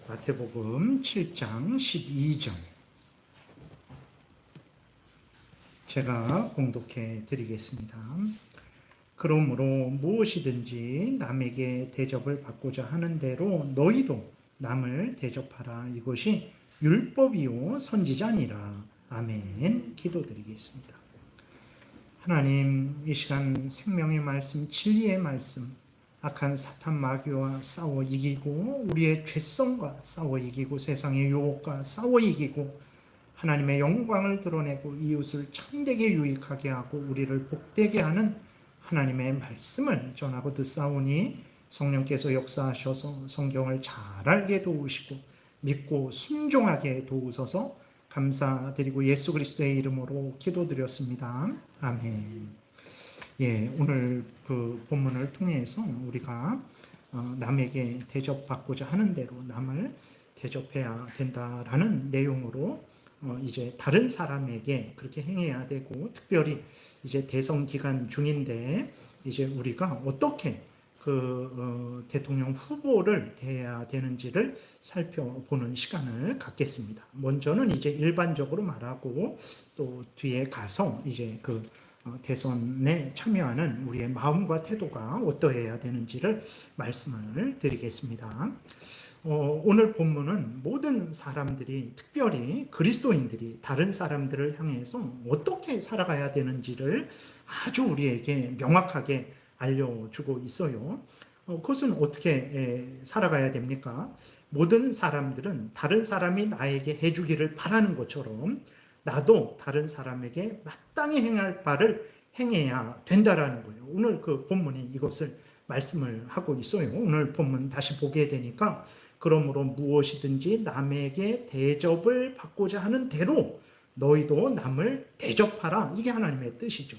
마태복음 7장 12절 제가 공독해 드리겠습니다. 그러므로 무엇이든지 남에게 대접을 받고자 하는 대로 너희도 남을 대접하라. 이것이 율법이요 선지자니라. 아멘. 기도드리겠습니다. 하나님, 이 시간 생명의 말씀, 진리의 말씀, 악한 사탄 마귀와 싸워 이기고 우리의 죄성과 싸워 이기고 세상의 유혹과 싸워 이기고 하나님의 영광을 드러내고 이웃을 참되게 유익하게 하고 우리를 복되게 하는 하나님의 말씀을 전하고 듣사오니 성령께서 역사하셔서 성경을 잘 알게 도우시고 믿고 순종하게 도우소서. 감사드리고 예수 그리스도의 이름으로 기도드렸습니다. 아멘. 오늘 그 본문을 통해서 우리가 남에게 대접받고자 하는 대로 남을 대접해야 된다라는 내용으로 이제 다른 사람에게 그렇게 행해야 되고, 특별히 이제 대선 기간 중인데 이제 우리가 어떻게 대통령 후보를 대해야 되는지를 살펴보는 시간을 갖겠습니다. 먼저는 이제 일반적으로 말하고 또 뒤에 가서 이제 대선에 참여하는 우리의 마음과 태도가 어떠해야 되는지를 말씀을 드리겠습니다. 오늘 본문은 모든 사람들이, 특별히 그리스도인들이 다른 사람들을 향해서 어떻게 살아가야 되는지를 아주 우리에게 명확하게 알려주고 있어요. 그것은 어떻게 살아가야 됩니까? 모든 사람들은 다른 사람이 나에게 해주기를 바라는 것처럼 나도 다른 사람에게 마땅히 행할 바를 행해야 된다라는 거예요. 오늘 그 본문이 이것을 말씀을 하고 있어요. 오늘 본문 다시 보게 되니까 그러므로 무엇이든지 남에게 대접을 받고자 하는 대로 너희도 남을 대접하라. 이게 하나님의 뜻이죠.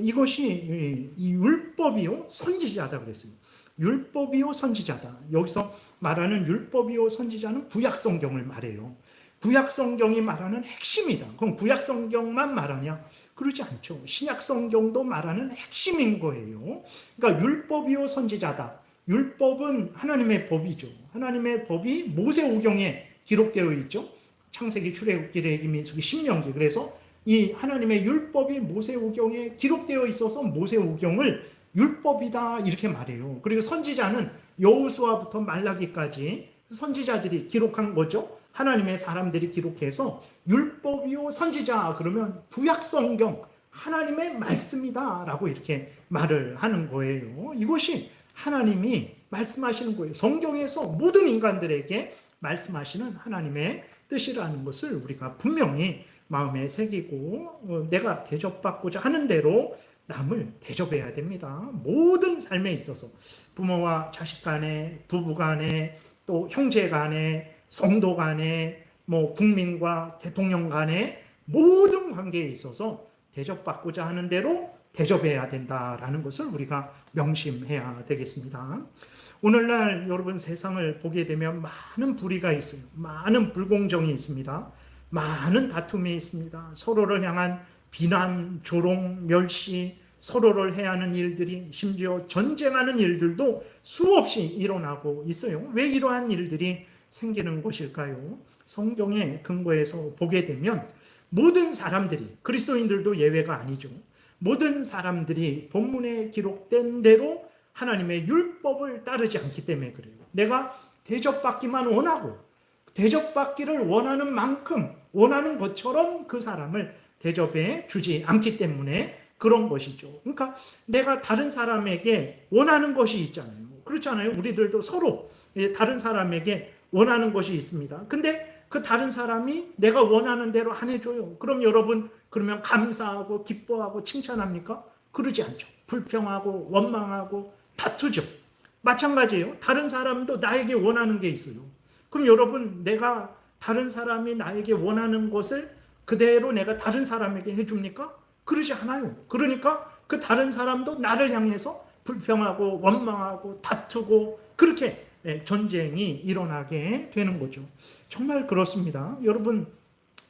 이것이 이 율법이요 선지자다 그랬어요. 율법이요 선지자다. 여기서 말하는 율법이요 선지자는 구약성경을 말해요. 구약성경이 말하는 핵심이다. 그럼 구약성경만 말하냐? 그러지 않죠. 신약성경도 말하는 핵심인 거예요. 그러니까 율법이요 선지자다. 율법은 하나님의 법이죠. 하나님의 법이 모세오경에 기록되어 있죠. 창세기, 출애굽기, 레위기, 민수기, 신명기. 그래서 이 하나님의 율법이 모세오경에 기록되어 있어서 모세오경을 율법이다 이렇게 말해요. 그리고 선지자는 여호수아부터 말라기까지 선지자들이 기록한 거죠. 하나님의 사람들이 기록해서 율법이요 선지자 그러면 구약성경 하나님의 말씀이다 라고 이렇게 말을 하는 거예요. 이것이 하나님이 말씀하시는 거예요. 성경에서 모든 인간들에게 말씀하시는 하나님의 뜻이라는 것을 우리가 분명히 마음에 새기고 내가 대접받고자 하는 대로 남을 대접해야 됩니다. 모든 삶에 있어서 부모와 자식 간에, 부부 간에, 또 형제 간에, 성도 간에, 국민과 대통령 간에 모든 관계에 있어서 대접받고자 하는 대로 대접해야 된다라는 것을 우리가 명심해야 되겠습니다. 오늘날 여러분 세상을 보게 되면 많은 불의가 있어요. 많은 불공정이 있습니다. 많은 다툼이 있습니다. 서로를 향한 비난, 조롱, 멸시, 서로를 해하는 일들이, 심지어 전쟁하는 일들도 수없이 일어나고 있어요. 왜 이러한 일들이 생기는 것일까요? 성경의 근거에서 보게 되면 모든 사람들이, 그리스도인들도 예외가 아니죠. 모든 사람들이 본문에 기록된 대로 하나님의 율법을 따르지 않기 때문에 그래요. 내가 대접받기만 원하고 대접받기를 원하는 만큼 원하는 것처럼 그 사람을 대접해 주지 않기 때문에 그런 것이죠. 그러니까 내가 다른 사람에게 원하는 것이 있잖아요. 그렇잖아요. 우리들도 서로 다른 사람에게 원하는 것이 있습니다. 근데 그 다른 사람이 내가 원하는 대로 안 해줘요. 그럼 여러분 그러면 감사하고 기뻐하고 칭찬합니까? 그러지 않죠. 불평하고 원망하고 다투죠. 마찬가지예요. 다른 사람도 나에게 원하는 게 있어요. 그럼 여러분 내가 다른 사람이 나에게 원하는 것을 그대로 내가 다른 사람에게 해줍니까? 그러지 않아요. 그러니까 그 다른 사람도 나를 향해서 불평하고 원망하고 다투고 그렇게 전쟁이 일어나게 되는 거죠. 정말 그렇습니다. 여러분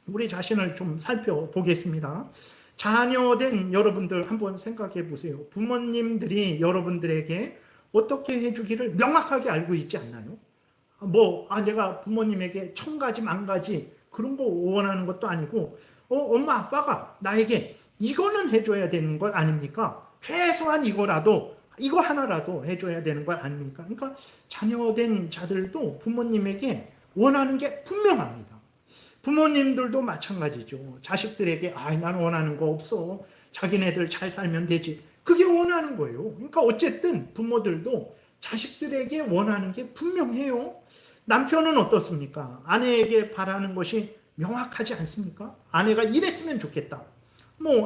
우리 자신을 좀 살펴보겠습니다. 자녀된 여러분들 한번 생각해 보세요. 부모님들이 여러분들에게 어떻게 해주기를 명확하게 알고 있지 않나요? 내가 부모님에게 1000가지, 10,000가지 그런 거 원하는 것도 아니고, 엄마, 아빠가 나에게 이거는 해줘야 되는 것 아닙니까? 최소한 이거 하나라도 해줘야 되는 것 아닙니까? 그러니까 자녀된 자들도 부모님에게 원하는 게 분명합니다. 부모님들도 마찬가지죠. 자식들에게, 난 원하는 거 없어. 자기네들 잘 살면 되지. 그게 원하는 거예요. 그러니까 어쨌든 부모들도 자식들에게 원하는 게 분명해요. 남편은 어떻습니까? 아내에게 바라는 것이 명확하지 않습니까? 아내가 이랬으면 좋겠다.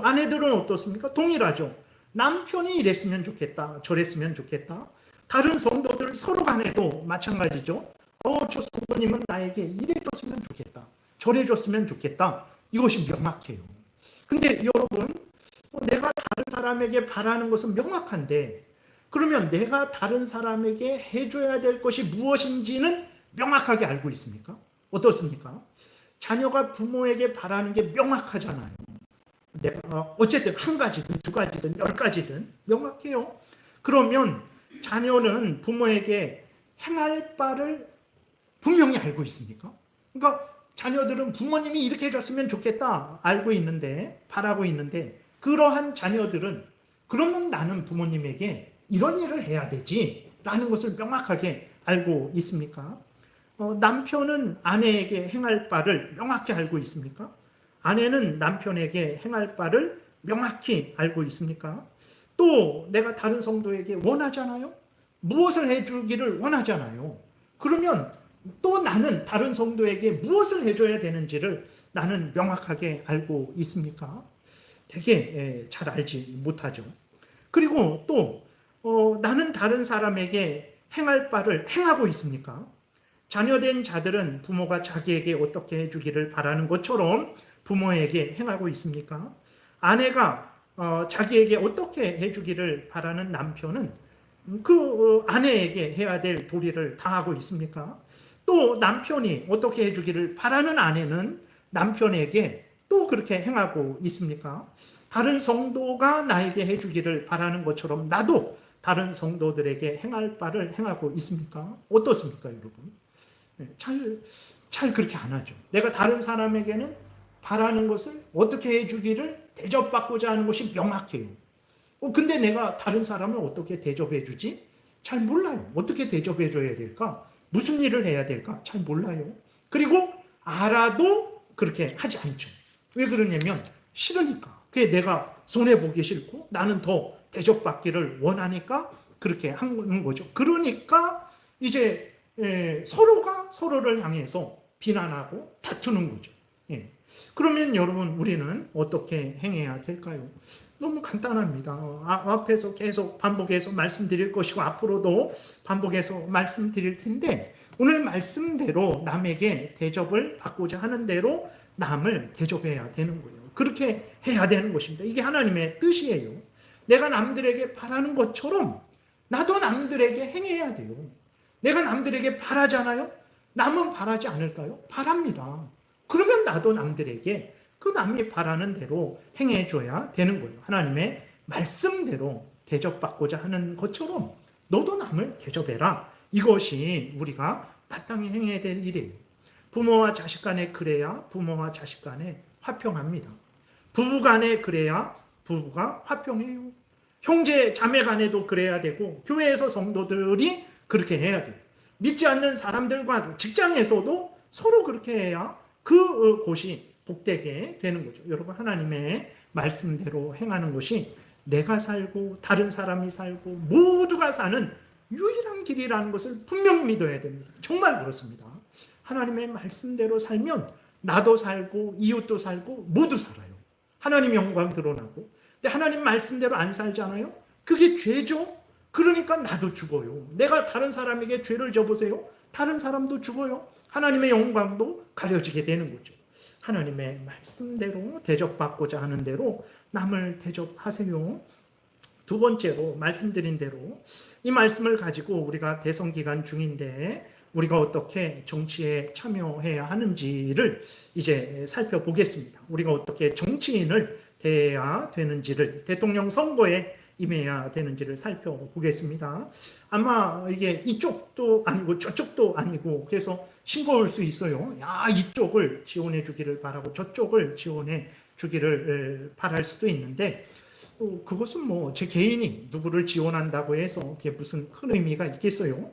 아내들은 어떻습니까? 동일하죠. 남편이 이랬으면 좋겠다. 저랬으면 좋겠다. 다른 성도들 서로 간에도 마찬가지죠. 저 성도님은 나에게 이래줬으면 좋겠다. 저래줬으면 좋겠다. 이것이 명확해요. 근데 여러분, 내가 다른 사람에게 바라는 것은 명확한데, 그러면 내가 다른 사람에게 해줘야 될 것이 무엇인지는 명확하게 알고 있습니까? 어떻습니까? 자녀가 부모에게 바라는 게 명확하잖아요. 내가 어쨌든 1가지든 2가지든 10가지든 명확해요. 그러면 자녀는 부모에게 행할 바를 분명히 알고 있습니까? 그러니까 자녀들은 부모님이 이렇게 해줬으면 좋겠다 알고 있는데, 바라고 있는데, 그러한 자녀들은 그러면 나는 부모님에게 이런 일을 해야 되지 라는 것을 명확하게 알고 있습니까? 남편은 아내에게 행할 바를 명확히 알고 있습니까? 아내는 남편에게 행할 바를 명확히 알고 있습니까? 또 내가 다른 성도에게 원하잖아요? 무엇을 해주기를 원하잖아요. 그러면 또 나는 다른 성도에게 무엇을 해줘야 되는지를 나는 명확하게 알고 있습니까? 되게 잘 알지 못하죠. 그리고 또 나는 다른 사람에게 행할 바를 행하고 있습니까? 자녀된 자들은 부모가 자기에게 어떻게 해주기를 바라는 것처럼 부모에게 행하고 있습니까? 아내가 자기에게 어떻게 해주기를 바라는 남편은 그 아내에게 해야 될 도리를 다하고 있습니까? 또 남편이 어떻게 해주기를 바라는 아내는 남편에게 또 그렇게 행하고 있습니까? 다른 성도가 나에게 해주기를 바라는 것처럼 나도 다른 성도들에게 행할 바를 행하고 있습니까? 어떻습니까, 여러분? 잘 그렇게 안 하죠. 내가 다른 사람에게는 바라는 것을 어떻게 해주기를 대접받고자 하는 것이 명확해요. 근데 내가 다른 사람을 어떻게 대접해 주지? 잘 몰라요. 어떻게 대접해 줘야 될까? 무슨 일을 해야 될까? 잘 몰라요. 그리고 알아도 그렇게 하지 않죠. 왜 그러냐면 싫으니까. 그게 내가 손해보기 싫고 나는 더 대접받기를 원하니까 그렇게 하는 거죠. 그러니까 이제 서로가 서로를 향해서 비난하고 다투는 거죠. 그러면 여러분, 우리는 어떻게 행해야 될까요? 너무 간단합니다. 앞에서 계속 반복해서 말씀드릴 것이고 앞으로도 반복해서 말씀드릴 텐데, 오늘 말씀대로 남에게 대접을 받고자 하는 대로 남을 대접해야 되는 거예요. 그렇게 해야 되는 것입니다. 이게 하나님의 뜻이에요. 내가 남들에게 바라는 것처럼 나도 남들에게 행해야 돼요. 내가 남들에게 바라잖아요. 남은 바라지 않을까요? 바랍니다. 그러면 나도 남들에게 그 남이 바라는 대로 행해줘야 되는 거예요. 하나님의 말씀대로 대접받고자 하는 것처럼 너도 남을 대접해라. 이것이 우리가 마땅히 행해야 될 일이에요. 부모와 자식 간에 그래야 부모와 자식 간에 화평합니다. 부부 간에 그래야 부부가 화평해요. 형제 자매 간에도 그래야 되고 교회에서 성도들이 그렇게 해야 돼요. 믿지 않는 사람들과 직장에서도 서로 그렇게 해야 그 곳이 복되게 되는 거죠. 여러분, 하나님의 말씀대로 행하는 것이 내가 살고 다른 사람이 살고 모두가 사는 유일한 길이라는 것을 분명히 믿어야 됩니다. 정말 그렇습니다. 하나님의 말씀대로 살면 나도 살고 이웃도 살고 모두 살아요. 하나님 영광 드러나고. 근데 하나님 말씀대로 안 살잖아요? 그게 죄죠? 그러니까 나도 죽어요. 내가 다른 사람에게 죄를 져보세요. 다른 사람도 죽어요. 하나님의 영광도 가려지게 되는 거죠. 하나님의 말씀대로 대접받고자 하는 대로 남을 대접하세요. 두 번째로 말씀드린 대로 이 말씀을 가지고 우리가 대선 기간 중인데 우리가 어떻게 정치에 참여해야 하는지를 이제 살펴보겠습니다. 우리가 어떻게 정치인을 대해야 되는지를 대통령 선거에 임해야 되는지를 살펴보겠습니다. 아마 이게 이쪽도 아니고 저쪽도 아니고 그래서 싱거울 수 있어요. 야, 이쪽을 지원해 주기를 바라고 저쪽을 지원해 주기를 바랄 수도 있는데 그것은 뭐 제 개인이 누구를 지원한다고 해서 그게 무슨 큰 의미가 있겠어요?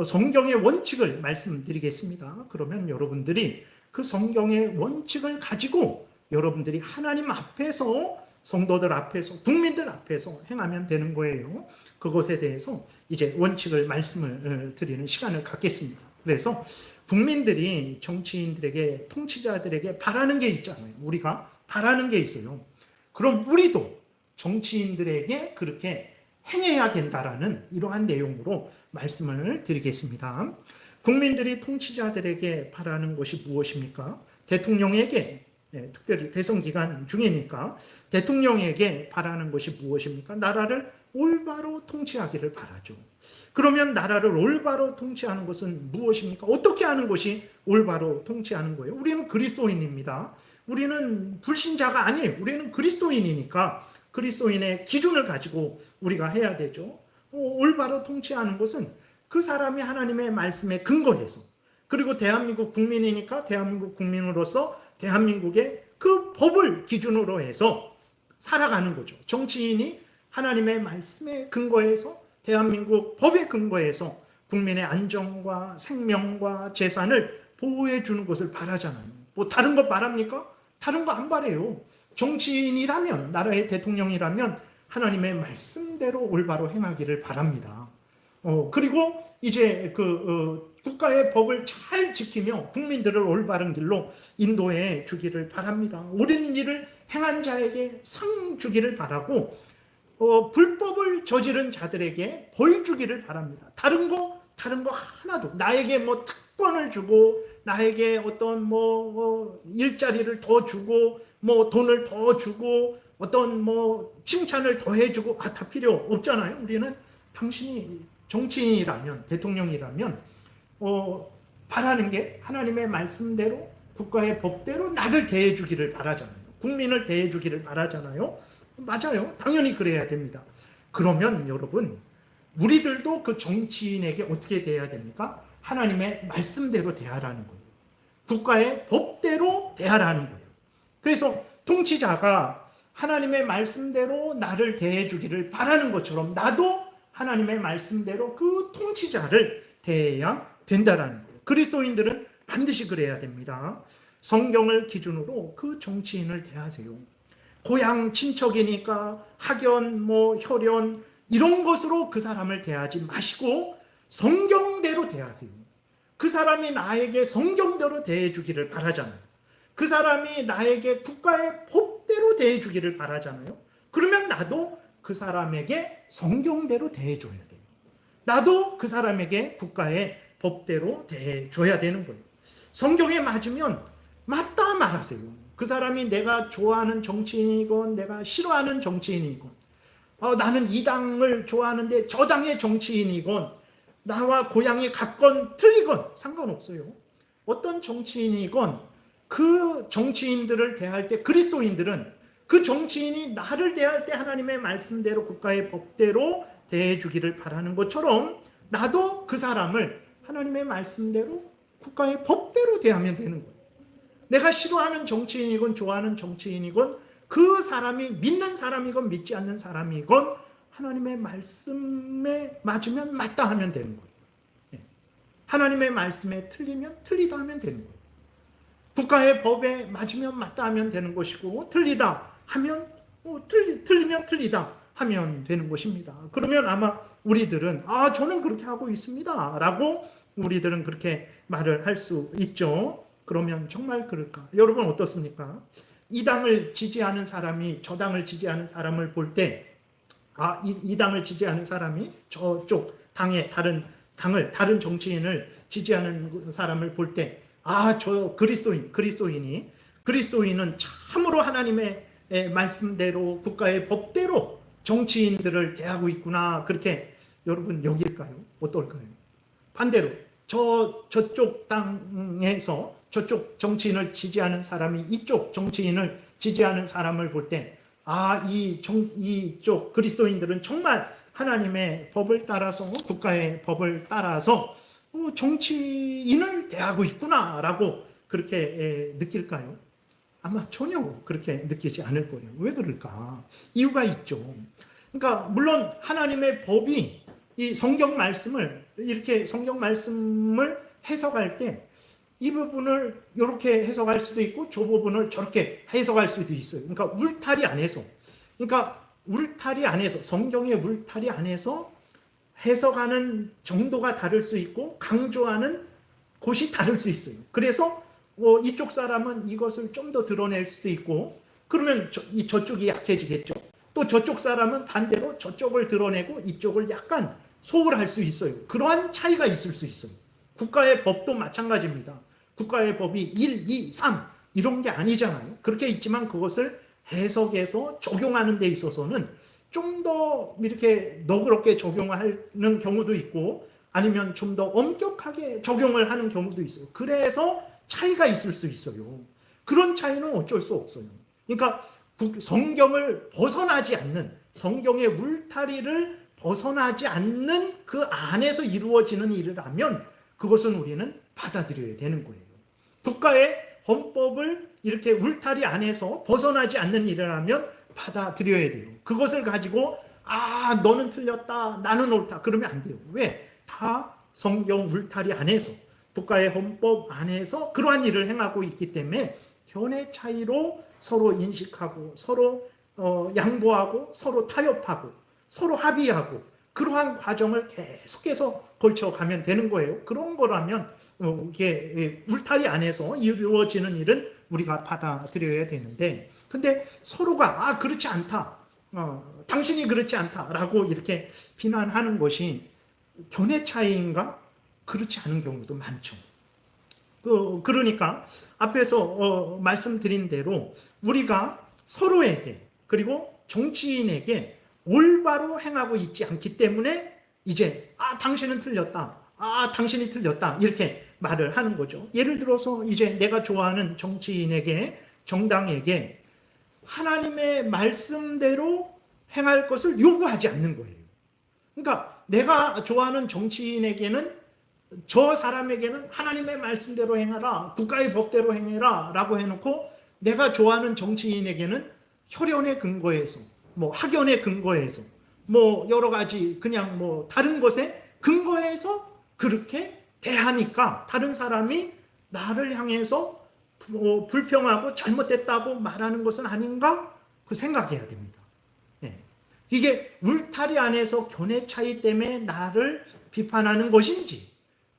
성경의 원칙을 말씀드리겠습니다. 그러면 여러분들이 그 성경의 원칙을 가지고 여러분들이 하나님 앞에서 성도들 앞에서 국민들 앞에서 행하면 되는 거예요. 그것에 대해서 이제 원칙을 말씀을 드리는 시간을 갖겠습니다. 그래서 국민들이 정치인들에게 통치자들에게 바라는 게 있잖아요. 우리가 바라는 게 있어요. 그럼 우리도 정치인들에게 그렇게 행해야 된다라는 이러한 내용으로 말씀을 드리겠습니다. 국민들이 통치자들에게 바라는 것이 무엇입니까? 대통령에게, 특별히 대선 기간 중이니까 대통령에게 바라는 것이 무엇입니까? 나라를 올바로 통치하기를 바라죠. 그러면 나라를 올바로 통치하는 것은 무엇입니까? 어떻게 하는 것이 올바로 통치하는 거예요? 우리는 그리스도인입니다. 우리는 불신자가 아니에요. 우리는 그리스도인이니까 그리스도인의 기준을 가지고 우리가 해야 되죠. 올바로 통치하는 것은 그 사람이 하나님의 말씀에 근거해서 그리고 대한민국 국민이니까 대한민국 국민으로서 대한민국의 그 법을 기준으로 해서 살아가는 거죠. 정치인이 하나님의 말씀에 근거해서 대한민국 법에 근거해서 국민의 안전과 생명과 재산을 보호해 주는 것을 바라잖아요. 뭐 다른 거 바랍니까? 다른 거 안 바래요. 정치인이라면, 나라의 대통령이라면 하나님의 말씀대로 올바로 행하기를 바랍니다. 그리고 이제 국가의 법을 잘 지키며 국민들을 올바른 길로 인도해 주기를 바랍니다. 옳은 일을 행한 자에게 상 주기를 바라고 불법을 저지른 자들에게 벌 주기를 바랍니다. 다른 거 하나도 나에게 뭐 특권을 주고 나에게 어떤 일자리를 더 주고 뭐 돈을 더 주고 어떤 칭찬을 더 해주고 다 필요 없잖아요. 우리는 당신이 정치인이라면 대통령이라면 바라는 게 하나님의 말씀대로 국가의 법대로 나를 대해주기를 바라잖아요. 국민을 대해주기를 바라잖아요. 맞아요. 당연히 그래야 됩니다. 그러면 여러분 우리들도 그 정치인에게 어떻게 대해야 됩니까? 하나님의 말씀대로 대하라는 거예요. 국가의 법대로 대하라는 거예요. 그래서 통치자가 하나님의 말씀대로 나를 대해주기를 바라는 것처럼 나도 하나님의 말씀대로 그 통치자를 대해야 된다라는 거예요. 그리스도인들은 반드시 그래야 됩니다. 성경을 기준으로 그 정치인을 대하세요. 고향 친척이니까 학연, 혈연 이런 것으로 그 사람을 대하지 마시고 성경대로 대하세요. 그 사람이 나에게 성경대로 대해주기를 바라잖아요. 그 사람이 나에게 국가의 법대로 대해주기를 바라잖아요. 그러면 나도 그 사람에게 성경대로 대해줘야 돼요. 나도 그 사람에게 국가의 법대로 대해줘야 되는 거예요. 성경에 맞으면 맞다 말하세요. 그 사람이 내가 좋아하는 정치인이건 내가 싫어하는 정치인이건 나는 이 당을 좋아하는데 저 당의 정치인이건 나와 고향이 같건 틀리건 상관없어요. 어떤 정치인이건 그 정치인들을 대할 때 그리스도인들은 그 정치인이 나를 대할 때 하나님의 말씀대로 국가의 법대로 대해주기를 바라는 것처럼 나도 그 사람을 하나님의 말씀대로 국가의 법대로 대하면 되는 거예요. 내가 싫어하는 정치인이건 좋아하는 정치인이건 그 사람이 믿는 사람이건 믿지 않는 사람이건 하나님의 말씀에 맞으면 맞다 하면 되는 거예요. 하나님의 말씀에 틀리면 틀리다 하면 되는 거예요. 국가의 법에 맞으면 맞다 하면 되는 것이고 틀리다 하면 틀리면 틀리다 하면 되는 것입니다. 그러면 아마 우리들은 저는 그렇게 하고 있습니다 라고 우리들은 그렇게 말을 할 수 있죠. 그러면 정말 그럴까? 여러분 어떻습니까? 이 당을 지지하는 사람이 저 당을 지지하는 사람을 볼 때 이 당을 지지하는 사람이 저쪽 당의 다른 정치인을 지지하는 사람을 볼 때 저 그리스도인은 참으로 하나님의 말씀대로 국가의 법대로 정치인들을 대하고 있구나. 그렇게 여러분 여길까요? 어떨까요? 반대로 저쪽 당에서 저쪽 정치인을 지지하는 사람이 이쪽 정치인을 지지하는 사람을 볼 때 이쪽 그리스도인들은 정말 하나님의 법을 따라서, 국가의 법을 따라서 정치인을 대하고 있구나라고 그렇게 느낄까요? 아마 전혀 그렇게 느끼지 않을 거예요. 왜 그럴까? 이유가 있죠. 그러니까 물론 하나님의 법이 이 성경 말씀을 이렇게 성경 말씀을 해석할 때 이 부분을 이렇게 해석할 수도 있고 저 부분을 저렇게 해석할 수도 있어요. 그러니까 울타리 안에서, 성경의 울타리 안에서 해석하는 정도가 다를 수 있고 강조하는 곳이 다를 수 있어요. 그래서 이쪽 사람은 이것을 좀 더 드러낼 수도 있고, 그러면 저쪽이 약해지겠죠. 또 저쪽 사람은 반대로 저쪽을 드러내고 이쪽을 약간 소홀할 수 있어요. 그러한 차이가 있을 수 있어요. 국가의 법도 마찬가지입니다. 국가의 법이 1, 2, 3 이런 게 아니잖아요. 그렇게 있지만 그것을 해석해서 적용하는 데 있어서는 좀 더 이렇게 너그럽게 적용하는 경우도 있고 아니면 좀 더 엄격하게 적용을 하는 경우도 있어요. 그래서 차이가 있을 수 있어요. 그런 차이는 어쩔 수 없어요. 그러니까 성경을 벗어나지 않는, 성경의 울타리를 벗어나지 않는 그 안에서 이루어지는 일을 하면 그것은 우리는 받아들여야 되는 거예요. 국가의 헌법을 이렇게 울타리 안에서 벗어나지 않는 일을 하면 받아들여야 돼요. 그것을 가지고 너는 틀렸다, 나는 옳다 그러면 안 돼요. 왜? 다 성경 울타리 안에서, 국가의 헌법 안에서 그러한 일을 행하고 있기 때문에 견해 차이로 서로 인식하고 서로 양보하고 서로 타협하고 서로 합의하고 그러한 과정을 계속해서 거쳐가면 되는 거예요. 그런 거라면 이게 울타리 안에서 이루어지는 일은 우리가 받아들여야 되는데, 근데 서로가 그렇지 않다, 당신이 그렇지 않다라고 이렇게 비난하는 것이 견해 차이인가? 그렇지 않은 경우도 많죠. 그러니까 앞에서 말씀드린 대로 우리가 서로에게 그리고 정치인에게 올바로 행하고 있지 않기 때문에 이제 당신은 틀렸다, 당신이 틀렸다 이렇게 말을 하는 거죠. 예를 들어서 이제 내가 좋아하는 정치인에게, 정당에게 하나님의 말씀대로 행할 것을 요구하지 않는 거예요. 그러니까 내가 좋아하는 정치인에게는, 저 사람에게는 하나님의 말씀대로 행하라, 국가의 법대로 행해라 라고 해놓고 내가 좋아하는 정치인에게는 혈연의 근거에서, 학연의 근거에서, 여러 가지 그냥 다른 것에 근거해서 그렇게 대하니까 다른 사람이 나를 향해서 불평하고 잘못됐다고 말하는 것은 아닌가? 그 생각해야 됩니다. 이게 울타리 안에서 견해 차이 때문에 나를 비판하는 것인지,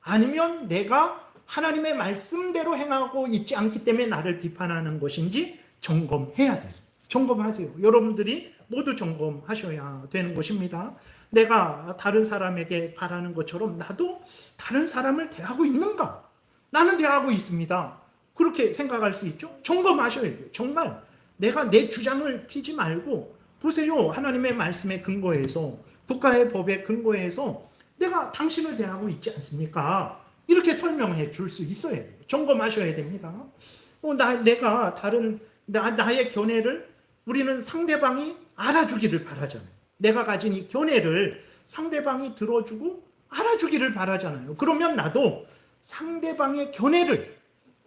아니면 내가 하나님의 말씀대로 행하고 있지 않기 때문에 나를 비판하는 것인지 점검해야 돼요. 점검하세요. 여러분들이 모두 점검하셔야 되는 것입니다. 내가 다른 사람에게 바라는 것처럼 나도 다른 사람을 대하고 있는가? 나는 대하고 있습니다. 그렇게 생각할 수 있죠? 점검하셔야 돼요. 정말 내가 내 주장을 피지 말고 보세요. 하나님의 말씀에 근거해서, 국가의 법에 근거해서 내가 당신을 대하고 있지 않습니까? 이렇게 설명해 줄 수 있어야 돼요. 점검하셔야 됩니다. 내가 나의 견해를 우리는 상대방이 알아주기를 바라잖아요. 내가 가진 이 견해를 상대방이 들어주고 알아주기를 바라잖아요. 그러면 나도 상대방의 견해를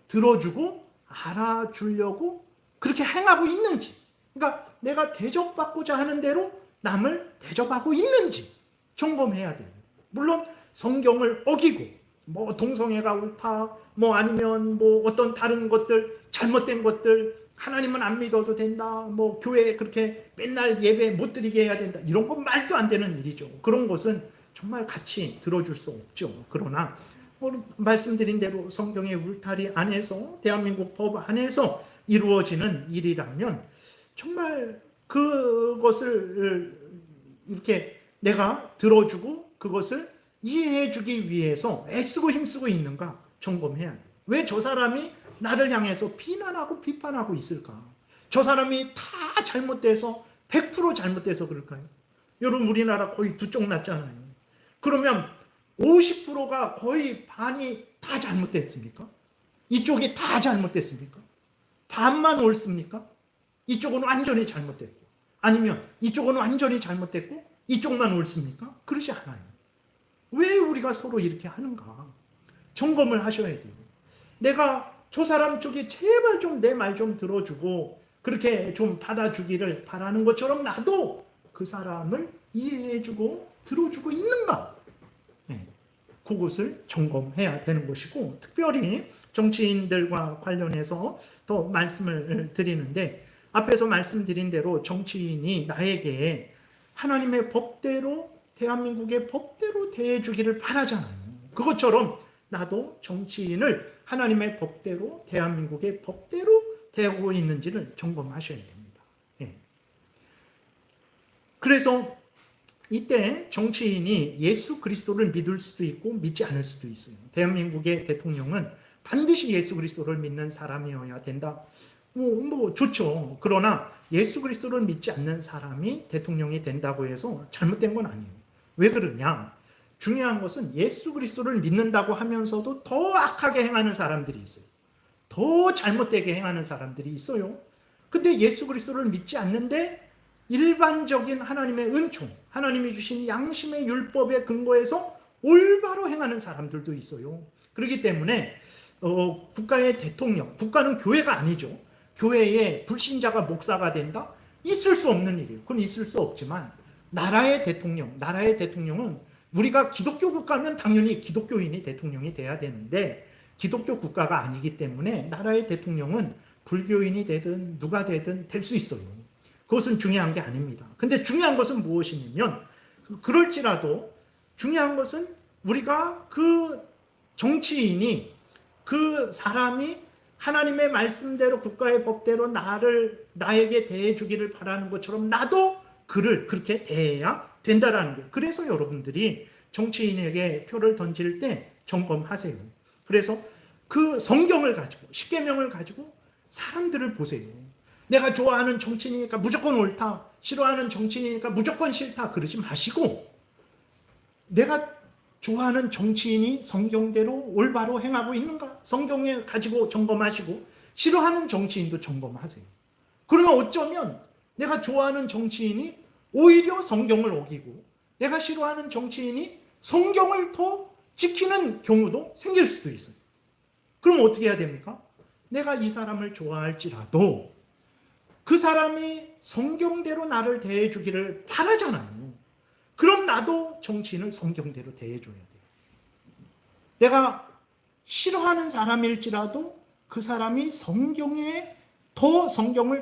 들어주고 알아주려고 그렇게 행하고 있는지, 그러니까 내가 대접받고자 하는 대로 남을 대접하고 있는지 점검해야 돼요. 물론 성경을 어기고 동성애가 옳다, 아니면 어떤 다른 것들, 잘못된 것들, 하나님은 안 믿어도 된다, 교회에 그렇게 맨날 예배 못 드리게 해야 된다, 이런 건 말도 안 되는 일이죠. 그런 것은 정말 같이 들어줄 수 없죠. 그러나 말씀드린 대로 성경의 울타리 안에서, 대한민국 법 안에서 이루어지는 일이라면 정말 그것을 이렇게 내가 들어주고 그것을 이해해주기 위해서 애쓰고 힘쓰고 있는가 점검해야 돼요. 왜 저 사람이 나를 향해서 비난하고 비판하고 있을까? 저 사람이 다 잘못돼서 100% 잘못돼서 그럴까요? 여러분, 우리나라 거의 두 쪽 났잖아요. 그러면 50%가 거의 반이 다 잘못됐습니까? 이쪽이 다 잘못됐습니까? 반만 옳습니까? 이쪽은 완전히 잘못됐고. 아니면 이쪽은 완전히 잘못됐고 이쪽만 옳습니까? 그러지 않아요. 왜 우리가 서로 이렇게 하는가? 점검을 하셔야 돼요. 내가 저 사람 쪽에 제발 좀 내 말 좀 들어주고 그렇게 좀 받아주기를 바라는 것처럼 나도 그 사람을 이해해주고 들어주고 있는가? 네. 그것을 점검해야 되는 것이고, 특별히 정치인들과 관련해서 더 말씀을 드리는데, 앞에서 말씀드린 대로 정치인이 나에게 하나님의 법대로, 대한민국의 법대로 대해주기를 바라잖아요. 그것처럼 나도 정치인을 하나님의 법대로, 대한민국의 법대로 대하고 있는지를 점검하셔야 됩니다. 예. 그래서 이때 정치인이 예수 그리스도를 믿을 수도 있고 믿지 않을 수도 있어요. 대한민국의 대통령은 반드시 예수 그리스도를 믿는 사람이어야 된다. 좋죠. 그러나 예수 그리스도를 믿지 않는 사람이 대통령이 된다고 해서 잘못된 건 아니에요. 왜 그러냐? 중요한 것은 예수 그리스도를 믿는다고 하면서도 더 악하게 행하는 사람들이 있어요. 더 잘못되게 행하는 사람들이 있어요. 근데 예수 그리스도를 믿지 않는데 일반적인 하나님의 은총, 하나님이 주신 양심의 율법에 근거해서 올바로 행하는 사람들도 있어요. 그렇기 때문에 국가의 대통령, 국가는 교회가 아니죠. 교회에 불신자가 목사가 된다? 있을 수 없는 일이에요. 그건 있을 수 없지만 나라의 대통령은 우리가 기독교 국가면 당연히 기독교인이 대통령이 돼야 되는데 기독교 국가가 아니기 때문에 나라의 대통령은 불교인이 되든 누가 되든 될 수 있어요. 그것은 중요한 게 아닙니다. 근데 중요한 것은 무엇이냐면 그럴지라도 중요한 것은 우리가 그 정치인이 그 사람이 하나님의 말씀대로 국가의 법대로 나에게 대해주기를 바라는 것처럼 나도 그를 그렇게 대해야 된다라는 거예요. 그래서 여러분들이 정치인에게 표를 던질 때 점검하세요. 그래서 그 성경을 가지고 십계명을 가지고 사람들을 보세요. 내가 좋아하는 정치인이니까 무조건 옳다, 싫어하는 정치인이니까 무조건 싫다 그러지 마시고 내가 좋아하는 정치인이 성경대로 올바로 행하고 있는가? 성경에 가지고 점검하시고 싫어하는 정치인도 점검하세요. 그러면 어쩌면 내가 좋아하는 정치인이 오히려 성경을 어기고 내가 싫어하는 정치인이 성경을 더 지키는 경우도 생길 수도 있어요. 그럼 어떻게 해야 됩니까? 내가 이 사람을 좋아할지라도 그 사람이 성경대로 나를 대해주기를 바라잖아요. 그럼 나도 정치인을 성경대로 대해줘야 돼요. 내가 싫어하는 사람일지라도 그 사람이 성경을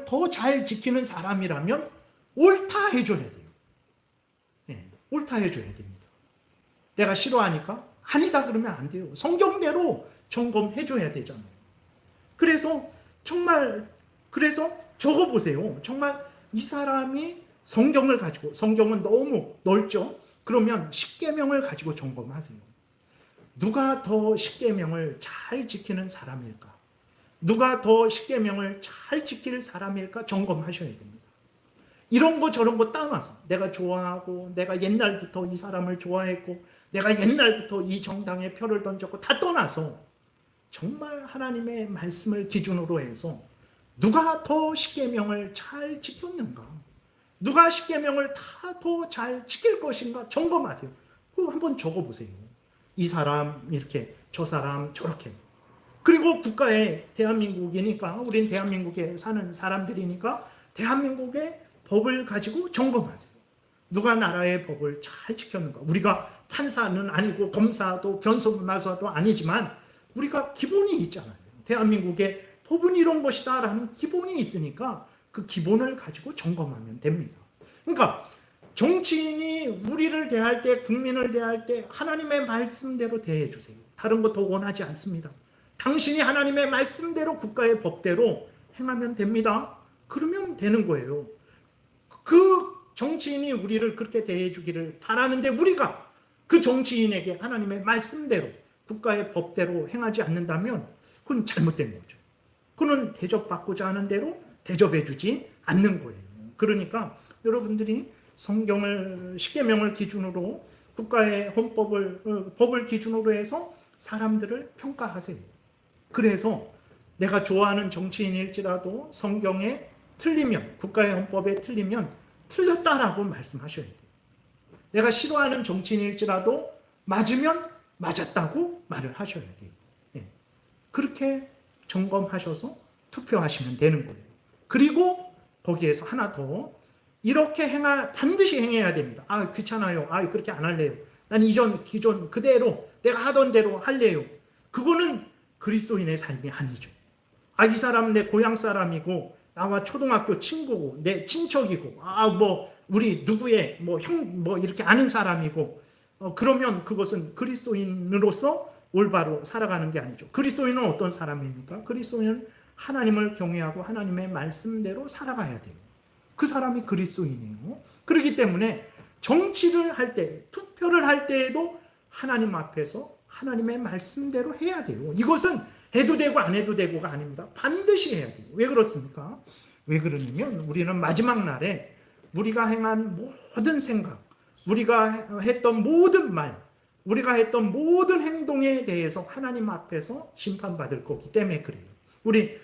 더 잘 지키는 사람이라면 옳다 해줘야 돼요. 네, 옳다 해줘야 됩니다. 내가 싫어하니까 아니다 그러면 안 돼요. 성경대로 점검해줘야 되잖아요. 그래서 적어보세요. 정말 이 사람이 성경을 가지고, 성경은 너무 넓죠? 그러면 십계명을 가지고 점검하세요. 누가 더 십계명을 잘 지키는 사람일까? 누가 더 십계명을 잘 지킬 사람일까? 점검하셔야 됩니다. 이런 거 저런 거 따놔서 내가 좋아하고 내가 옛날부터 이 사람을 좋아했고 내가 옛날부터 이 정당에 표를 던졌고 다 떠나서 정말 하나님의 말씀을 기준으로 해서 누가 더 십계명을 잘 지켰는가? 누가 십계명을 다 더 잘 지킬 것인가? 점검하세요. 그거 한번 적어보세요. 이 사람 이렇게, 저 사람 저렇게. 그리고 국가에 대한민국이니까 우린 대한민국에 사는 사람들이니까 대한민국의 법을 가지고 점검하세요. 누가 나라의 법을 잘 지켰는가? 우리가 판사는 아니고 검사도 변호사도 아니지만 우리가 기본이 있잖아요. 대한민국의 법은 이런 것이다 라는 기본이 있으니까 그 기본을 가지고 점검하면 됩니다. 그러니까 정치인이 우리를 대할 때, 국민을 대할 때 하나님의 말씀대로 대해 주세요. 다른 거 더 원하지 않습니다. 당신이 하나님의 말씀대로 국가의 법대로 행하면 됩니다. 그러면 되는 거예요. 그 정치인이 우리를 그렇게 대해 주기를 바라는데 우리가 그 정치인에게 하나님의 말씀대로 국가의 법대로 행하지 않는다면 그건 잘못된 거죠. 그는 대접받고자 하는 대로 대접해 주지 않는 거예요. 그러니까 여러분들이 성경을, 십계명을 기준으로 국가의 법을 기준으로 해서 사람들을 평가하세요. 그래서 내가 좋아하는 정치인일지라도 성경에 틀리면, 국가의 헌법에 틀리면 틀렸다라고 말씀하셔야 돼요. 내가 싫어하는 정치인일지라도 맞으면 맞았다고 말을 하셔야 돼요. 예. 그렇게 점검하셔서 투표하시면 되는 거예요. 그리고 거기에서 하나 더, 이렇게 반드시 행해야 됩니다. 아, 귀찮아요. 아, 그렇게 안 할래요. 난 기존 그대로 내가 하던 대로 할래요. 그거는 그리스도인의 삶이 아니죠. 아, 이 사람 내 고향 사람이고 나와 초등학교 친구고 내 친척이고 우리 누구의 형 이렇게 아는 사람이고 그러면 그것은 그리스도인으로서 올바로 살아가는 게 아니죠. 그리스도인은 어떤 사람입니까? 그리스도인은 하나님을 경외하고 하나님의 말씀대로 살아가야 돼요. 그 사람이 그리스도인이에요. 그렇기 때문에 정치를 할 때, 투표를 할 때에도 하나님 앞에서 하나님의 말씀대로 해야 돼요. 이것은 해도 되고 안 해도 되고가 아닙니다. 반드시 해야 돼요. 왜 그렇습니까? 왜 그러냐면 우리는 마지막 날에 우리가 행한 모든 생각, 우리가 했던 모든 말, 우리가 했던 모든 행동에 대해서 하나님 앞에서 심판받을 거기 때문에 그래요. 우리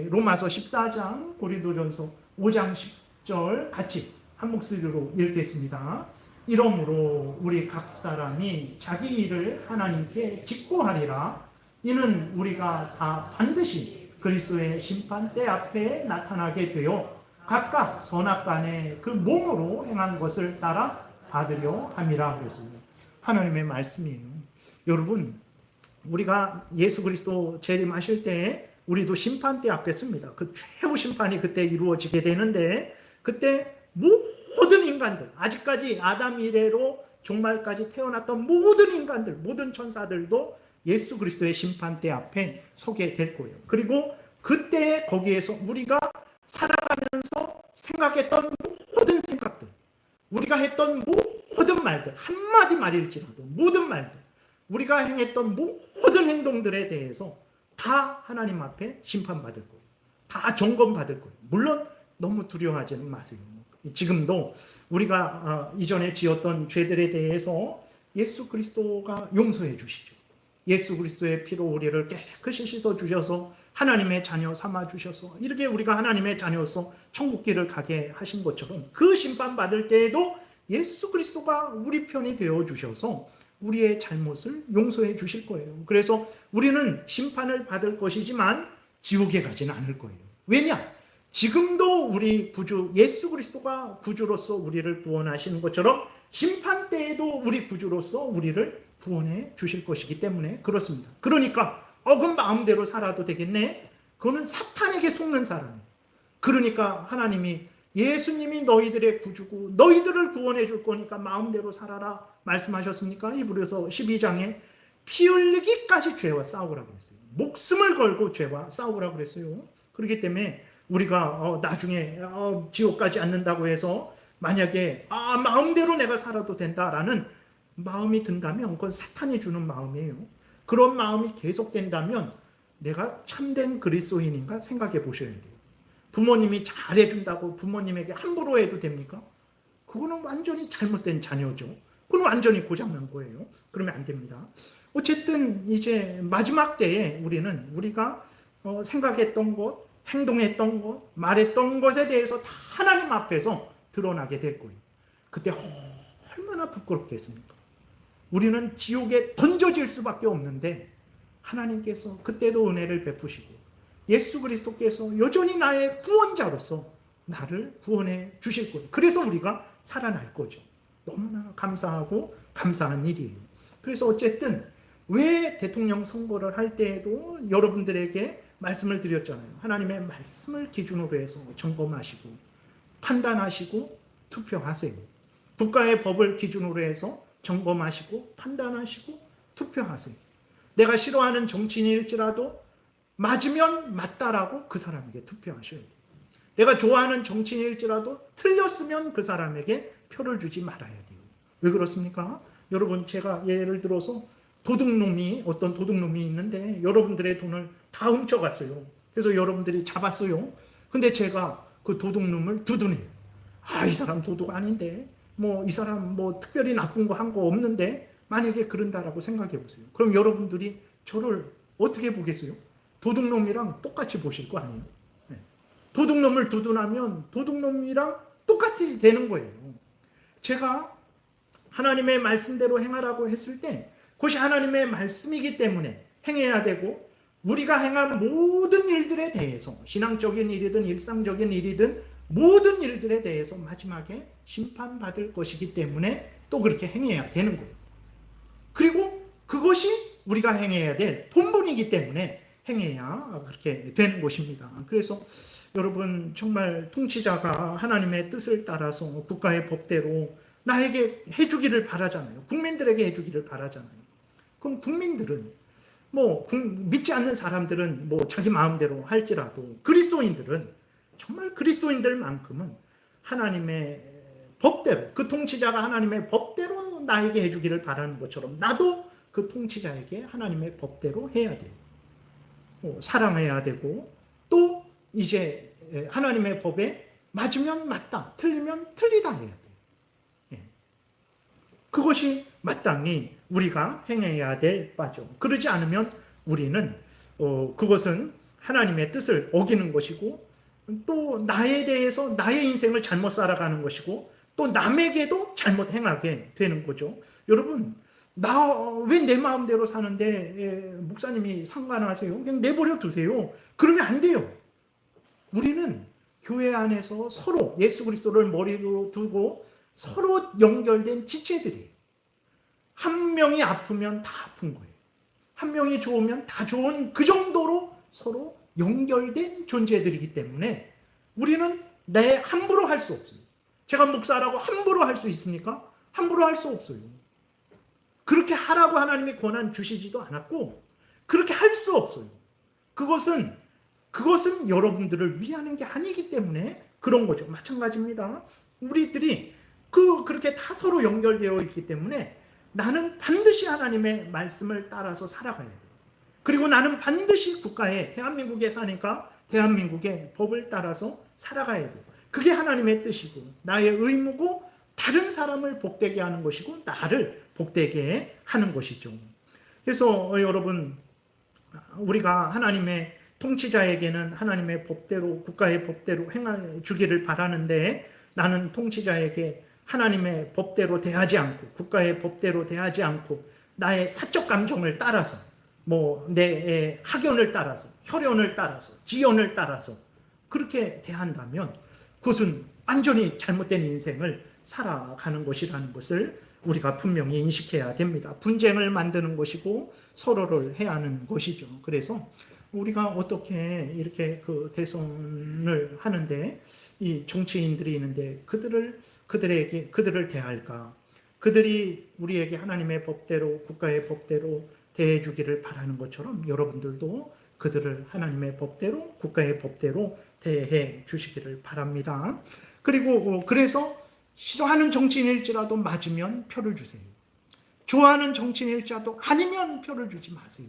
로마서 14장, 고린도전서 5장 10절 같이 한 목소리로 읽겠습니다. 이러므로 우리 각 사람이 자기 일을 하나님께 직고하리라. 이는 우리가 다 반드시 그리스도의 심판대 앞에 나타나게 되어 각각 선악간에 그 몸으로 행한 것을 따라 받으려 함이라 그랬습니다. 하나님의 말씀이에요. 여러분, 우리가 예수 그리스도 재림하실 때 우리도 심판대 앞에 섭니다. 그 최후 심판이 그때 이루어지게 되는데, 그때 모든 인간들, 아직까지 아담 이래로 종말까지 태어났던 모든 인간들, 모든 천사들도 예수 그리스도의 심판대 앞에 서게 될 거예요. 그리고 그때 거기에서 우리가 살아가면서 생각했던 모든 생각들, 우리가 했던 모든 말들, 한마디 말일지라도 모든 말들, 우리가 행했던 모든 행동들에 대해서 다 하나님 앞에 심판받을 거예요. 다 점검받을 거예요. 물론 너무 두려워하지는 마세요. 지금도 우리가 이전에 지었던 죄들에 대해서 예수 그리스도가 용서해 주시죠. 예수 그리스도의 피로 우리를 깨끗이 씻어 주셔서 하나님의 자녀 삼아 주셔서 이렇게 우리가 하나님의 자녀로서 천국길을 가게 하신 것처럼, 그 심판받을 때에도 예수 그리스도가 우리 편이 되어 주셔서 우리의 잘못을 용서해 주실 거예요. 그래서 우리는 심판을 받을 것이지만 지옥에 가지는 않을 거예요. 왜냐? 지금도 우리 구주 예수 그리스도가 구주로서 우리를 구원하시는 것처럼 심판 때에도 우리 구주로서 우리를 구원해 주실 것이기 때문에 그렇습니다. 그러니까 그럼 마음대로 살아도 되겠네? 그거는 사탄에게 속는 사람이에요. 그러니까 하나님이 예수님이 너희들의 구주고 너희들을 구원해 줄 거니까 마음대로 살아라 말씀하셨습니까? 이브리서 12장에 피 흘리기까지 죄와 싸우라고 그랬어요. 목숨을 걸고 죄와 싸우라고 그랬어요. 그렇기 때문에 우리가 나중에 지옥 가지 않는다고 해서 만약에 마음대로 내가 살아도 된다라는 마음이 든다면 그건 사탄이 주는 마음이에요. 그런 마음이 계속된다면 내가 참된 그리스도인인가 생각해 보셔야 돼요. 부모님이 잘해준다고 부모님에게 함부로 해도 됩니까? 그거는 완전히 잘못된 자녀죠. 그건 완전히 고장난 거예요. 그러면 안 됩니다. 어쨌든 이제 마지막 때에 우리가 생각했던 것, 행동했던 것, 말했던 것에 대해서 다 하나님 앞에서 드러나게 될 거예요. 그때 얼마나 부끄럽겠습니까? 우리는 지옥에 던져질 수밖에 없는데 하나님께서 그때도 은혜를 베푸시고 예수 그리스도께서 여전히 나의 구원자로서 나를 구원해 주실 거예요. 그래서 우리가 살아날 거죠. 너무나 감사하고 감사한 일이에요. 그래서 어쨌든 왜 대통령 선거를 할 때에도 여러분들에게 말씀을 드렸잖아요. 하나님의 말씀을 기준으로 해서 점검하시고 판단하시고 투표하세요. 국가의 법을 기준으로 해서 점검하시고 판단하시고 투표하세요. 내가 싫어하는 정치인일지라도 맞으면 맞다라고 그 사람에게 투표하셔야 돼요. 내가 좋아하는 정치인일지라도 틀렸으면 그 사람에게 표를 주지 말아야 돼요. 왜 그렇습니까? 여러분, 제가 예를 들어서 어떤 도둑놈이 있는데 여러분들의 돈을 다 훔쳐갔어요. 그래서 여러분들이 잡았어요. 근데 제가 그 도둑놈을 두둔해요. 이 사람 도둑 아닌데, 이 사람 특별히 나쁜 거 한 거 없는데, 만약에 그런다라고 생각해 보세요. 그럼 여러분들이 저를 어떻게 보겠어요? 도둑놈이랑 똑같이 보실 거 아니에요? 네. 도둑놈을 두둔하면 도둑놈이랑 똑같이 되는 거예요. 제가 하나님의 말씀대로 행하라고 했을 때 그것이 하나님의 말씀이기 때문에 행해야 되고, 우리가 행한 모든 일들에 대해서, 신앙적인 일이든 일상적인 일이든 모든 일들에 대해서 마지막에 심판받을 것이기 때문에 또 그렇게 행해야 되는 거예요. 그리고 그것이 우리가 행해야 될 본분이기 때문에 행해야 그렇게 되는 것입니다. 그래서 여러분, 정말 통치자가 하나님의 뜻을 따라서 국가의 법대로 나에게 해주기를 바라잖아요. 국민들에게 해주기를 바라잖아요. 그럼 국민들은, 믿지 않는 사람들은 자기 마음대로 할지라도, 그리스도인들은 정말 그리스도인들만큼은 하나님의 법대로, 그 통치자가 하나님의 법대로 나에게 해주기를 바라는 것처럼 나도 그 통치자에게 하나님의 법대로 해야 돼요. 사랑해야 되고, 또 이제 하나님의 법에 맞으면 맞다, 틀리면 틀리다 해야 돼요. 그것이 마땅히 우리가 행해야 될 바죠. 그러지 않으면 우리는 그것은 하나님의 뜻을 어기는 것이고, 또 나에 대해서 나의 인생을 잘못 살아가는 것이고, 또 남에게도 잘못 행하게 되는 거죠. 여러분, 나 왜 내 마음대로 사는데 목사님이 상관하세요? 그냥 내버려 두세요. 그러면 안 돼요. 우리는 교회 안에서 서로 예수 그리스도를 머리로 두고 서로 연결된 지체들이에요. 한 명이 아프면 다 아픈 거예요. 한 명이 좋으면 다 좋은, 그 정도로 서로 연결된 존재들이기 때문에 우리는 내 함부로 할 수 없어요. 제가 목사라고 함부로 할 수 있습니까? 함부로 할 수 없어요. 그렇게 하라고 하나님이 권한 주시지도 않았고 그렇게 할 수 없어요. 그것은 여러분들을 위하는 게 아니기 때문에 그런 거죠. 마찬가지입니다. 우리들이 그렇게 다 서로 연결되어 있기 때문에 나는 반드시 하나님의 말씀을 따라서 살아가야 돼요. 그리고 나는 반드시 국가에, 대한민국에 사니까 대한민국의 법을 따라서 살아가야 돼요. 그게 하나님의 뜻이고 나의 의무고, 다른 사람을 복되게 하는 것이고 나를 복되게 하는 것이죠. 그래서 여러분, 우리가 하나님의 통치자에게는 하나님의 법대로, 국가의 법대로 행해 주기를 바라는데, 나는 통치자에게 하나님의 법대로 대하지 않고 국가의 법대로 대하지 않고 나의 사적 감정을 따라서, 내 학연을 따라서, 혈연을 따라서, 지연을 따라서 그렇게 대한다면 그것은 완전히 잘못된 인생을 살아가는 것이라는 것을 우리가 분명히 인식해야 됩니다. 분쟁을 만드는 것이고 서로를 해하는 것이죠. 그래서 우리가 어떻게 이렇게 대선을 하는데 이 정치인들이 있는데 그들을 대할까? 그들이 우리에게 하나님의 법대로, 국가의 법대로 대해 주기를 바라는 것처럼 여러분들도 그들을 하나님의 법대로, 국가의 법대로 대해 주시기를 바랍니다. 그리고 그래서 싫어하는 정치인일지라도 맞으면 표를 주세요. 좋아하는 정치인일지라도 아니면 표를 주지 마세요.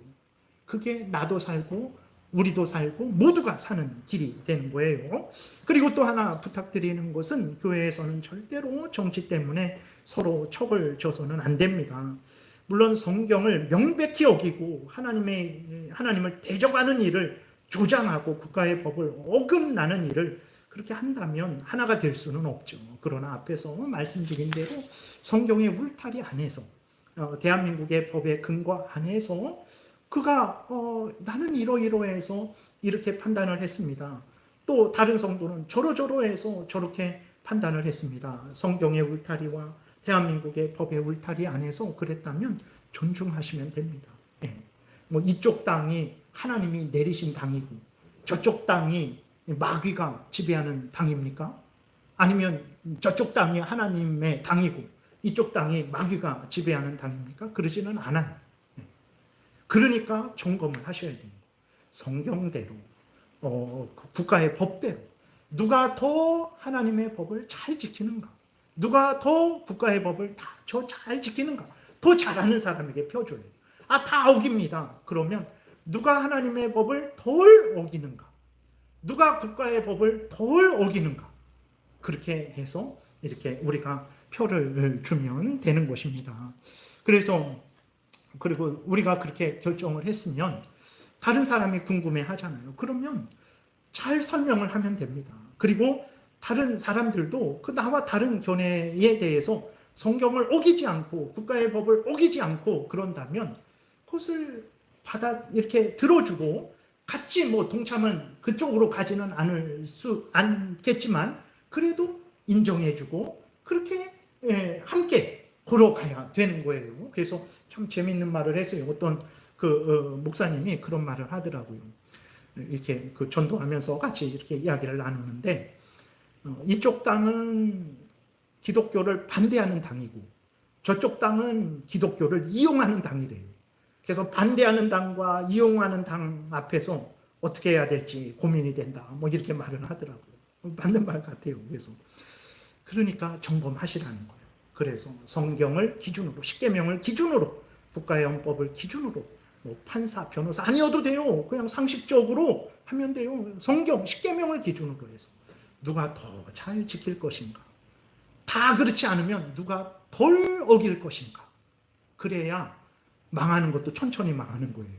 그게 나도 살고 우리도 살고 모두가 사는 길이 되는 거예요. 그리고 또 하나 부탁드리는 것은, 교회에서는 절대로 정치 때문에 서로 척을 져서는 안 됩니다. 물론 성경을 명백히 어기고 하나님을 대적하는 일을 조장하고 국가의 법을 어긋나는 일을 그렇게 한다면 하나가 될 수는 없죠. 그러나 앞에서 말씀드린 대로 성경의 울타리 안에서, 대한민국의 법의 근거 안에서 그가 나는 이러이러해서 이렇게 판단을 했습니다. 또 다른 성도는 저러저러해서 저렇게 판단을 했습니다. 성경의 울타리와 대한민국의 법의 울타리 안에서 그랬다면 존중하시면 됩니다. 이쪽 땅이 하나님이 내리신 당이고 저쪽 땅이 마귀가 지배하는 당입니까? 아니면 저쪽 땅이 하나님의 당이고 이쪽 땅이 마귀가 지배하는 당입니까? 그러지는 않아요. 그러니까 점검을 하셔야 됩니다. 성경대로, 국가의 법대로 누가 더 하나님의 법을 잘 지키는가, 누가 더 국가의 법을 더 잘 지키는가, 더 잘하는 사람에게 펴줘야 돼요. 다 어깁니다. 그러면 누가 하나님의 법을 덜 어기는가, 누가 국가의 법을 덜 어기는가, 그렇게 해서 이렇게 우리가 표를 주면 되는 것입니다. 그리고 우리가 그렇게 결정을 했으면 다른 사람이 궁금해 하잖아요. 그러면 잘 설명을 하면 됩니다. 그리고 다른 사람들도 그 나와 다른 견해에 대해서 성경을 어기지 않고 국가의 법을 어기지 않고 그런다면 그것을 받아 이렇게 들어주고 같이 뭐 동참은 그쪽으로 가지는 않겠지만 그래도 인정해주고 그렇게 함께 걸어가야 되는 거예요. 그래서 참 재밌는 말을 했어요. 어떤 목사님이 그런 말을 하더라고요. 이렇게 전도하면서 같이 이렇게 이야기를 나누는데 이쪽 땅은 기독교를 반대하는 당이고 저쪽 땅은 기독교를 이용하는 당이래요. 그래서 반대하는 당과 이용하는 당 앞에서 어떻게 해야 될지 고민이 된다. 뭐 이렇게 말을 하더라고요. 맞는 말 같아요. 그러니까 점검하시라는 거예요. 그래서 성경을 기준으로, 십계명을 기준으로, 국가의 헌법을 기준으로, 뭐 판사, 변호사 아니어도 돼요. 그냥 상식적으로 하면 돼요. 성경, 십계명을 기준으로 해서 누가 더 잘 지킬 것인가? 다 그렇지 않으면 누가 덜 어길 것인가? 그래야 망하는 것도 천천히 망하는 거예요.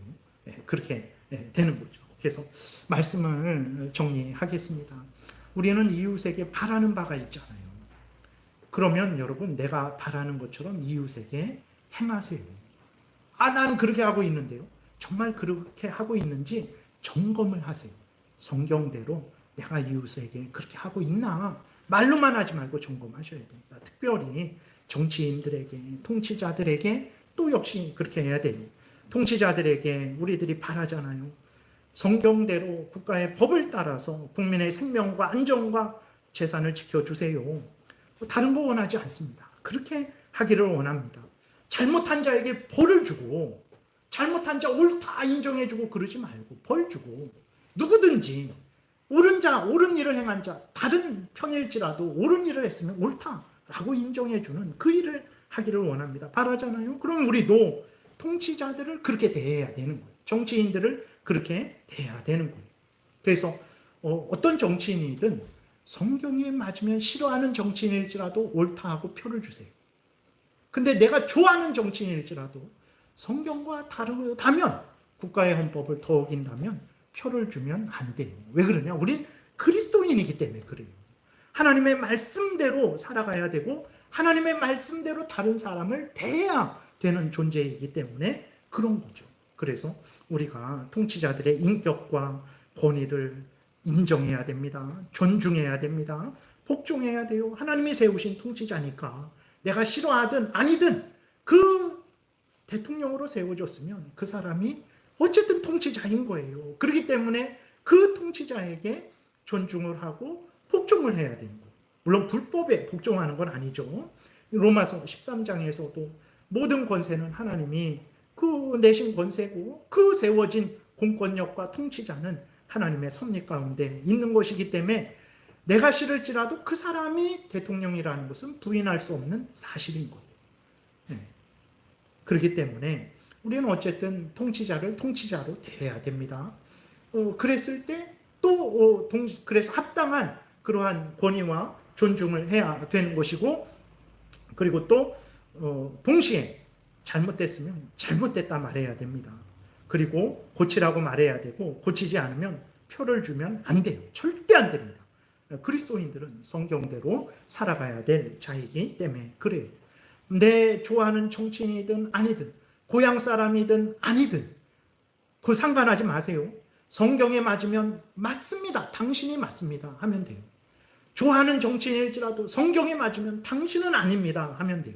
그렇게 되는 거죠. 그래서 말씀을 정리하겠습니다. 우리는 이웃에게 바라는 바가 있잖아요. 그러면 여러분 내가 바라는 것처럼 이웃에게 행하세요. 나는 그렇게 하고 있는데요. 정말 그렇게 하고 있는지 점검을 하세요. 성경대로 내가 이웃에게 그렇게 하고 있나? 말로만 하지 말고 점검하셔야 됩니다. 특별히 정치인들에게, 통치자들에게 또 역시 그렇게 해야 돼요. 통치자들에게 우리들이 바라잖아요. 성경대로 국가의 법을 따라서 국민의 생명과 안전과 재산을 지켜주세요. 다른 거 원하지 않습니다. 그렇게 하기를 원합니다. 잘못한 자에게 벌을 주고 잘못한 자 옳다 인정해주고 그러지 말고 벌 주고 누구든지 옳은 자, 옳은 일을 행한 자, 다른 편일지라도 옳은 일을 했으면 옳다라고 인정해주는 그 일을 하기를 원합니다. 바라잖아요. 그럼 우리도 통치자들을 그렇게 대해야 되는 거예요. 정치인들을 그렇게 대해야 되는 거예요. 그래서 어떤 정치인이든 성경에 맞으면 싫어하는 정치인일지라도 옳다 하고 표를 주세요. 근데 내가 좋아하는 정치인일지라도 성경과 다르다면 국가의 헌법을 더 어긴다면 표를 주면 안 돼요. 왜 그러냐? 우린 그리스도인이기 때문에 그래요. 하나님의 말씀대로 살아가야 되고 하나님의 말씀대로 다른 사람을 대해야 되는 존재이기 때문에 그런 거죠. 그래서 우리가 통치자들의 인격과 권위를 인정해야 됩니다. 존중해야 됩니다. 복종해야 돼요. 하나님이 세우신 통치자니까 내가 싫어하든 아니든 그 대통령으로 세워졌으면 그 사람이 어쨌든 통치자인 거예요. 그렇기 때문에 그 통치자에게 존중을 하고 복종을 해야 되는 거예요. 물론 불법에 복종하는 건 아니죠. 로마서 13장에서도 모든 권세는 하나님이 그 내신 권세고 그 세워진 공권력과 통치자는 하나님의 섭리 가운데 있는 것이기 때문에 내가 싫을지라도 그 사람이 대통령이라는 것은 부인할 수 없는 사실인 거예요. 그렇기 때문에 우리는 어쨌든 통치자를 통치자로 대해야 됩니다. 그랬을 때 또 그래서 합당한 그러한 권위와 존중을 해야 되는 것이고 그리고 또 동시에 잘못됐으면 잘못됐다 말해야 됩니다. 그리고 고치라고 말해야 되고 고치지 않으면 표를 주면 안 돼요. 절대 안 됩니다. 그리스도인들은 성경대로 살아가야 될 자이기 때문에 그래요. 내 좋아하는 정치인이든 아니든 고향 사람이든 아니든 그 상관하지 마세요. 성경에 맞으면 맞습니다. 당신이 맞습니다. 하면 돼요. 좋아하는 정치인일지라도 성경에 맞으면 당신은 아닙니다. 하면 돼요.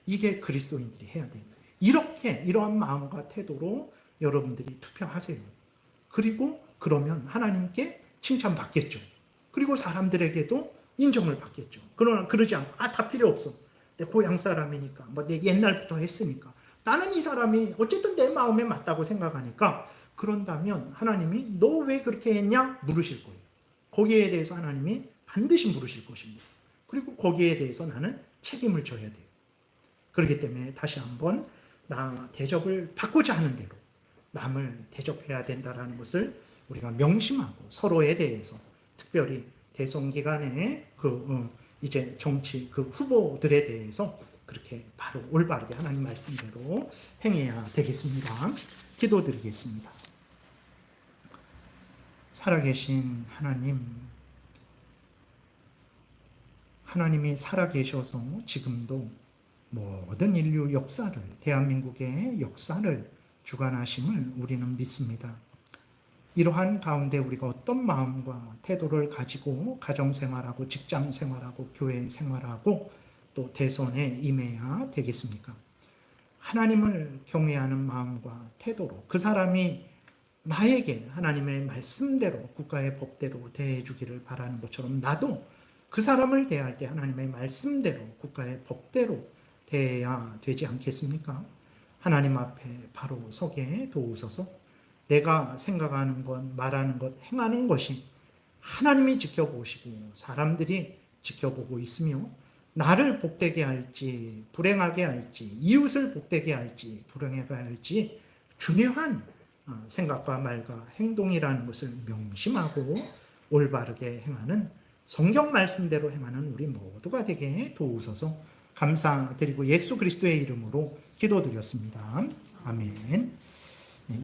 이게 그리스도인들이 해야 됩니다. 이러한 마음과 태도로 여러분들이 투표하세요. 그리고 그러면 하나님께 칭찬받겠죠. 그리고 사람들에게도 인정을 받겠죠. 그러나 그러지 않고 다 필요 없어. 내 고향 사람이니까 내 옛날부터 했으니까 나는 이 사람이 어쨌든 내 마음에 맞다고 생각하니까 그런다면 하나님이 너 왜 그렇게 했냐 물으실 거예요. 거기에 대해서 하나님이 반드시 물으실 것입니다. 그리고 거기에 대해서 나는 책임을 져야 돼요. 그렇기 때문에 다시 한번 나 대접을 받고자 하는 대로 남을 대접해야 된다는 것을 우리가 명심하고 서로에 대해서 특별히 대선 기간에 이제 정치 후보들에 대해서 그렇게 바로 올바르게 하나님 말씀대로 행해야 되겠습니다. 기도드리겠습니다. 살아계신 하나님, 하나님이 살아계셔서 지금도 모든 인류 역사를, 대한민국의 역사를 주관하심을 우리는 믿습니다. 이러한 가운데 우리가 어떤 마음과 태도를 가지고 가정생활하고 직장생활하고 교회생활하고 또 대선에 임해야 되겠습니까? 하나님을 경외하는 마음과 태도로 그 사람이 나에게 하나님의 말씀대로 국가의 법대로 대해주기를 바라는 것처럼 나도 그 사람을 대할 때 하나님의 말씀대로 국가의 법대로 대해야 되지 않겠습니까? 하나님 앞에 바로 서게 도우소서. 내가 생각하는 것, 말하는 것, 행하는 것이 하나님이 지켜보시고 사람들이 지켜보고 있으며 나를 복되게 할지 불행하게 할지 이웃을 복되게 할지 불행하게 할지 중요한 생각과 말과 행동이라는 것을 명심하고 올바르게 행하는 성경 말씀대로 행하는 우리 모두가 되게 도우소서. 감사드리고 예수 그리스도의 이름으로 기도드렸습니다. 아멘.